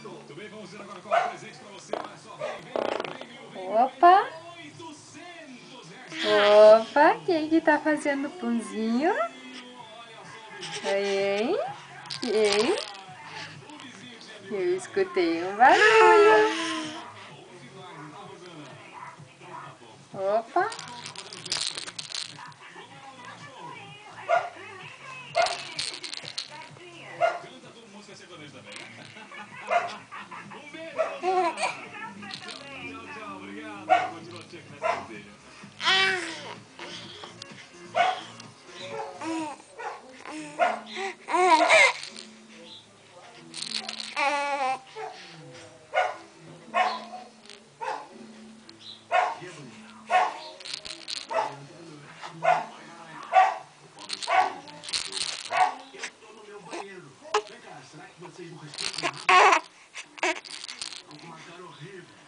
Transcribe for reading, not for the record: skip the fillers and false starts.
Muito bem, vamos ver agora qual é o presente pra você. Olha só, vem. Opa! Opa, quem que tá fazendo pãozinho? Hein? Quem? Eu escutei um barulho. Opa! Canta todo mundo que é sertanejo também. Um beijo, tchau, obrigado. Continua check nessa dele. Vem cá, será que vocês não respeitam nada? Uma cara horrível.